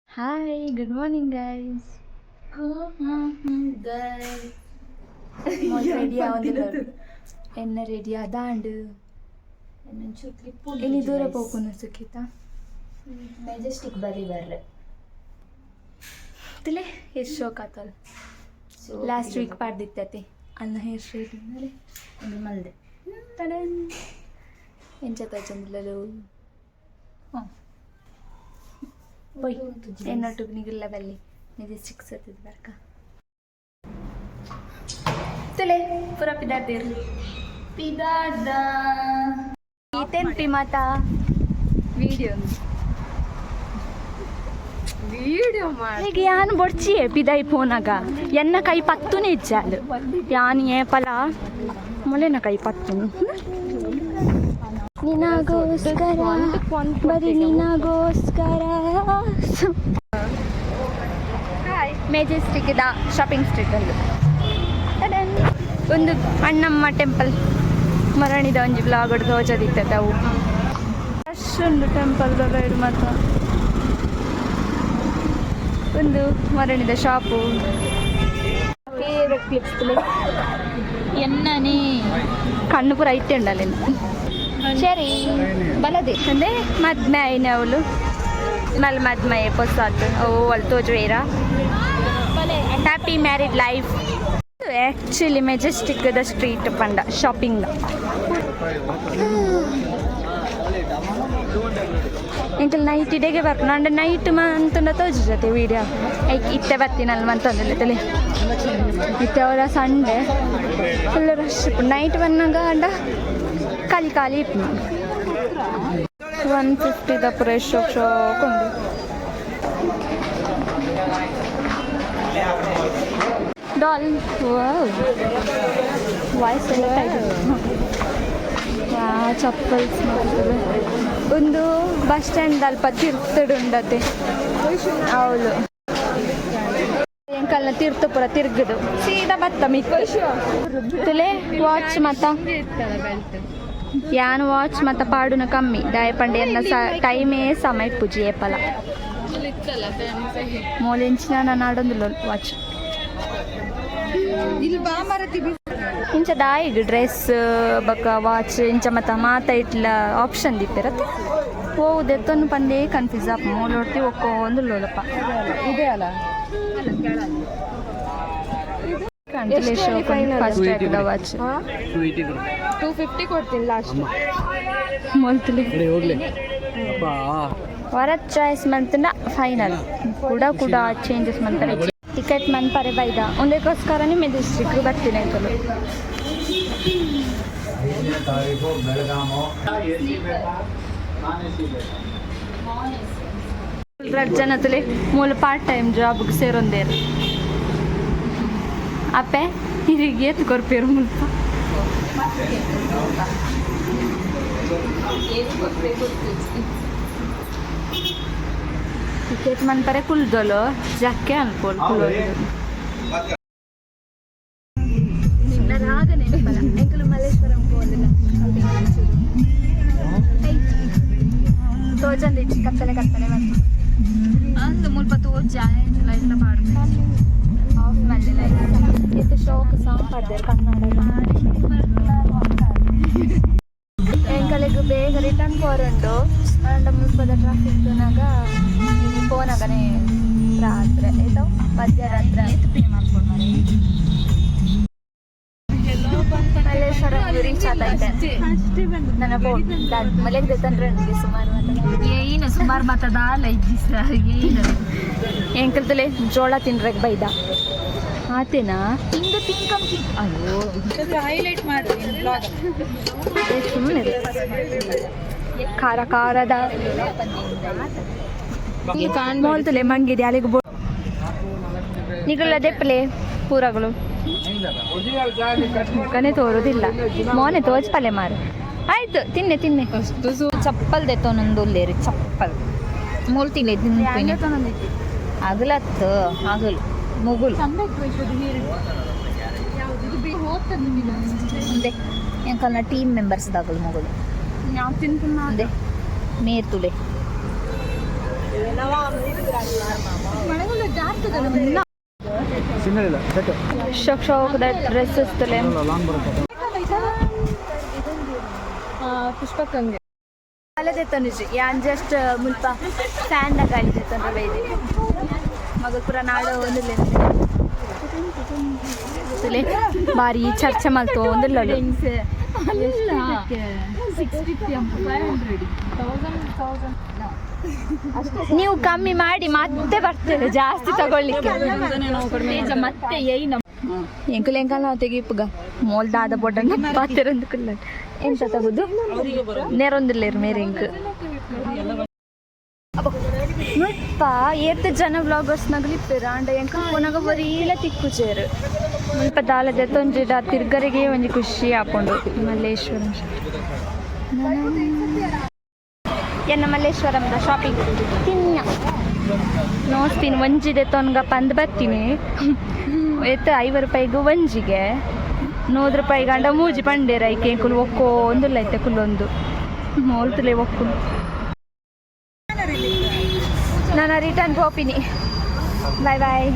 Hi, good morning guys. guys. Mol ready ಆವಂದಿಲ್ಲ ಎನ್ನ ready ಆದಾಂಡು ಒಂಚೂರು trip ಇನಿ ದೂರ ಪೋಪುನ ಸುಖಿತ ಮೆಜೆಸ್ಟಿಕ್ ಬರಿ ಬರ್ರೆ ತಿಲೆ ಎಷ್ಟು ಶೋಕ್ ಆತಲ್ಲ ಲಾಸ್ಟ್ ವೀಕ್ ಪಾಡ್ದಿತ್ತೈತಿ ಅನ್ನ ಹೇರ್ ಸ್ಟ್ರೈಟ್ ಮೇಲೆ ಒಂದು ಮಲ್ದೆ ತಡನ್ ಎಂಚತ ಚಂದಿಲ್ಲಲು ಪೊಯ್ ಎನ್ನೊಟ್ಟಿಗೆ ನಿಗಿಲ್ಲ ಬಲ್ಲಿ ಮೆಜೆಸ್ಟಿಕ್ ಸತ್ತಿದ್ ಬರ್ಕ ತಿಲೆ ಪೂರ ಪಿದಾಡ್ತೀರಿ ಪಿದಾಡ್ದ ಈತೇನ್ ಪಿಮಾತ ವಿಡಿಯೋ ಮಾಡಿ ಈಗ ಯಾನ್ ಬೊಡ್ಚಿಯೇ ಪಿದಾಯಿ ಫೋನಾಗ ಎನ್ನ ಕೈ ಪತ್ತುನೇ ಇಚ್ಚಾಲು ಯಾನ್ ಏಪಲ ಮೊಲೆನ ಕೈ ಪತ್ತು ನಿನಗೋಸ್ಕರ ಬರೀ ನಿನಗೋಸ್ಕರ ಮೆಜೆಸ್ಟಿಕ್ ಶಾಪಿಂಗ್ ಸ್ಟ್ರೀಟಲ್ಲಿ ಒಂದು ಅಣ್ಣಮ್ಮ ಟೆಂಪಲ್ ಮರಣಿದ ಒಂಜಿ ಬ್ಲಾಗ್ ಹೊಡೆದು ತೋಚದಿತ್ತದ ಅವು ಅಷ್ಟೊಂದು ಟೆಂಪಲ್ದಲ್ಲ ಇದು ಮಾತ್ರ ಒಂದು ಮರಣಿದ ಶಾಪು ಫೇವ್ರೆಟ್ ಕ್ಲಿಪ್ಸ್ ಎನ್ನನೇ ಕಣ್ಣು ಪೂರ ಐತೆ ಉಂಡಲ್ಲ ಸರಿ ಬಲದೆ ಅಂದರೆ ಮದ್ಮೆ ಆಯ್ನ ಅವಳು ಮಲ್ ಮದ್ಮೆ ಪೊಸಾತ್ ಓ ಅಲ್ಲಿ ತೋಜುವೇರ happy married life actually Majestic ದ ಸ್ಟ್ರೀಟ್ ಪಂಡ ಶಾಪಿಂಗ್ ಎಂಕಲ್ ನೈಟ್ ಇಡೆಗೆ ಬರ್ಕೊಂಡು ಅಂಡ ನೈಟ್ ಅಂತಂದ ತೋಜತೆ ವೀಡಿಯೋ ಐಕ್ ಇತ್ತೆ ಬರ್ತೀನಲ್ಲ ಮಂತಂದಿಲ್ಲ ತಲೆ ಇತ್ತೆ ಅವರ ಸಂಡೆ ಫುಲ್ ರಶ್ ನೈಟ್ ಬಂದಾಗ ಅಂಡ ಖಾಲಿ ಖಾಲಿ ಇತ್ತು 150 ದ ಪೂರ ಶೋಕ್ ಉಂಡು ಡಾಲ್ ವಾಯ್ಸ್ ಎಲ್ಲ ಚಪ್ಪಲ್ಸ್ ಮಾಡ್ತದೆ ಒಂದು ಬಸ್ ಸ್ಟ್ಯಾಂಡ್ ಅಲ್ಪ ತಿರ್ತಡುಂಡತೆ ಅವಳು ಎಂಕಲ್ನ ತೀರ್ಥಪುರ ತಿರ್ಗದು ಸೀದಾ ಬತ್ತ ಮಿತ್ತಲೆ ವಾಚ್ ಮತ್ತ ಯಾನ್ ವಾಚ್ ಮತ್ತ ಪಾಡುನ ಕಮ್ಮಿ ದಾಯಪಂಡೆ ಎನ್ನ ಟೈಮೇ ಸಮಯ ಪೂಜಿ ಏಪಲ ಮೂಲೆಂಚಿನ ನಾನು ಆಡೊಂದಿಲ್ಲ ವಾಚ್ ಇಂಚ ದಾಯಿಗ್ ಡ್ರೆಸ್ ಬಕ ವಾಚ್ ಇಂಚ ಮತ್ತ ಮಾತ ಇಟ್ಲ ಆಪ್ಷನ್ ದಿಪ್ಪಿರತ್ತೆ ಹೋಗುದು ಎತ್ತೊಂದು ಪಂದೇ ಕನ್ಫ್ಯೂಸ್ ಆಪ ಮೂಲೊಡ್ತಿ ಒಕ್ಕೊಂದು ಲೋಲಪ್ಪ ಇದೆ ಅಲ್ಲ ಫಸ್ಟ್ ಆಗಿದೆ ವಾಚ್ 250 ಕೊಡ್ತೀನಿ ಲಾಸ್ಟ್ ಮೊಲ್ತಲಿ ವರತ್ ಚಾಯ್ಸ್ ಮಂತನ ಫೈನಲ್ ಕೂಡ ಚೇಂಜಸ್ ಮಂತಾರೆ ಟಿಕೆಟ್ ಮನ್ ಪರೆ ಬೈದ ಒಂದಕ್ಕೋಸ್ಕರನೇ ಮೆಜೆಸ್ಟಿಕ್ ಬರ್ತೀನಿ ಆಯ್ತಲ್ಲ ಜನತಲೆ ಮೂಲ ಪಾರ್ಟ್ ಟೈಮ್ ಜಾಬ್ಗೆ ಸೇರೊಂದೇರು ಅಪ್ಪೆ ಹಿರಿಗೆ ಎತ್ತು ಕೊರ್ಪೇರು ಮುಲ್ಪ ಟಿಕೆಟ್ ಮನ್ ಪರೆ ಕುಲ್ದೋಲು ಜಕ್ಕೆ ಅನ್ಕೋಲ್ ರಾಗ ನೆನಪಲ್ಲ ಎಂಕಲು ಮಲ್ಲೇಶ್ವರಂ ಹೋದಿಲ್ಲ ತೋಜಂದು ಇಚ್ಚಿ ಕತ್ತಲೆ ಬಂತು ಅಂದು ಮುಲ್ಪ ತೋಜ ಲೈಟ್ಲ ಪಾಡು ಆಫ್ ಮಲ್ಲೆ ಲೈಟ್ ಇದು ಶೋಕ್ ಸಾಂಗ್ ಪಾಡ್ದೇರು ಕನ್ನಡ ಎಂಕಲೆಗ್ ಬೇಗ ರಿಟರ್ನ್ ಪೋರುಂಡು ಅಂಡ ಮುಲ್ಪದ ಟ್ರಾಫಿಕ್ ನಾಗ ಪೋನಾಗನೆ ರಾತ್ರಿ ಆಯ್ತಾವ ಮಧ್ಯರಾತ್ರಿ ಮಲ್ಲೇಶ್ವರಂ ರೀಚ್ ಆದೈತೆ ನನ್ನ ಮಲೆಗೆ ದೆತ್ತಂದ್ರೆ ಏನು ಸುಮಾರು ಮಾತದ ಲೈಟ್ ದಿವಸ ಏನು ಎಂಕಲ್ತಲೆ ಜೋಳ ತಿನ್ರಕ್ಕೆ ಬೈದ ಆತೇನಾ ಹಿಂಗ ತಿಂಕಂ ಅಯ್ಯೋ ಹೈಲೈಟ್ ಮಾಡಿ ಸುಮ್ಮನೆ ಖಾರ ಖಾರದ ಮೋಲ್ತಲೆ ಮಂಗಿದೆ ಅಲ್ಲಿಗೆ ಬೋ ನಿಗಳದೆ ಪ್ಲೇ ಪೂರಗಳು ಕನೆ ತೋರುದಿಲ್ಲ ಮೋನೆ ತೋಚ್ಪಲ್ಲೆ ಮಾರು ಆಯ್ತು ತಿನ್ನೆ ಅಷ್ಟು ಚಪ್ಪಲ್ ದೆತ್ತೊಂದೊಂದು ಒಲ್ಲೇರಿ ಚಪ್ಪಲ್ ಮೂಲ್ತಿಲ್ಲ ಅಗಲತ್ತು ಆಗಲು ಮುಗುಲು ಎಂಕಲ್ನ ಟೀಮ್ ಮೆಂಬರ್ಸ್ ದಾಗಲು ಮುಗುಲು ಯಾವ ತಿಂತ ಮೇರ್ತುಲೆ ಶೋಕ್ ಶೋಕದ ಡ್ರೆಸ್ ಇಸ್ತಲೆ ಪುಷ್ಪಕ್ಕಂಗೆ ಅಲ್ಲದೆ ತನುಜಿ ಯಾನ್ ಜಸ್ಟ್ ಮುಲ್ಪ ಫ್ಯಾನ್ ಗಾಳಿದೆ ತಂದ್ರೆ ಬೈದೆ ಮಗ ಪುರ ನಾಡು ಒಂದಿಲ್ಲ ಬಾರಿ ಚರ್ಚೆ ಮಲ್ತು ಒಂದಿಲ್ಲ ನೀವು ಕಮ್ಮಿ ಮಾಡಿ ಮತ್ತೆ ಬರ್ತೇವೆ ಜಾಸ್ತಿ ತಗೊಳ್ಳಿಕ್ಕೆ ಮತ್ತೆ ಎಂಕುಲ್ ಎಂಕಲ್ ನಾವು ತೆಗಿಪ್ಪಗ ಮೋಲ್ದಾದ ಬೊಡ್ಡ ಪಾತಿರೊಂದು ಕುಲ್ಲ ಎಂತ ತಗೋದು ನೇರೊಂದಿಲ್ಲೇರು ಮೇರೆ ಎಂಕ್ ಮುಲ್ಪ ಏತ್ ಜನ ವ್ಲಾಗರ್ಸ್ ನಗಲಿಪ್ಪೇರ ಅಂಡ ಎಂಕ ಪುನಗ ಬರೀಲ ತಿಕ್ಕುಚೇರು ಮುಲ್ಪ ದಾಲದೆ ತೊಂಜಿಡ ತಿರ್ಗರಿಗೆ ಒಂಜಿ ಖುಷಿ ಹಾಕೊಂಡು ಮಲ್ಲೇಶ್ವರಂ ಎನ್ನ ಮಲ್ಲೇಶ್ವರಂದ ಶಾಪಿಂಗ್ ತಿನ್ನ ನೋಡ್ತೀನಿ ಒಂಜಿದೆ ತೊನ್ಗ ಪಂದ್ ಬರ್ತೀನಿ ಎತ್ತ 5 ರೂಪಾಯಿಗೂ ಒಂಜಿಗೆ 100 ರೂಪಾಯಿ ಗಂಡ ಮೂಜಿ ಪಂಡೇರ ಐಕೆ ಕುಲ್ ಒಕ್ಕೋ ಒಂದಿಲ್ಲ ಐತೆ ಕುಲ್ಲೊಂದು ಮೋಲ್ತಲೆ ಒಕ್ಕು ನಾನು ರಿಟರ್ನ್ ಹೋಗ್ತೀನಿ ಬಾಯ್ ಬಾಯ್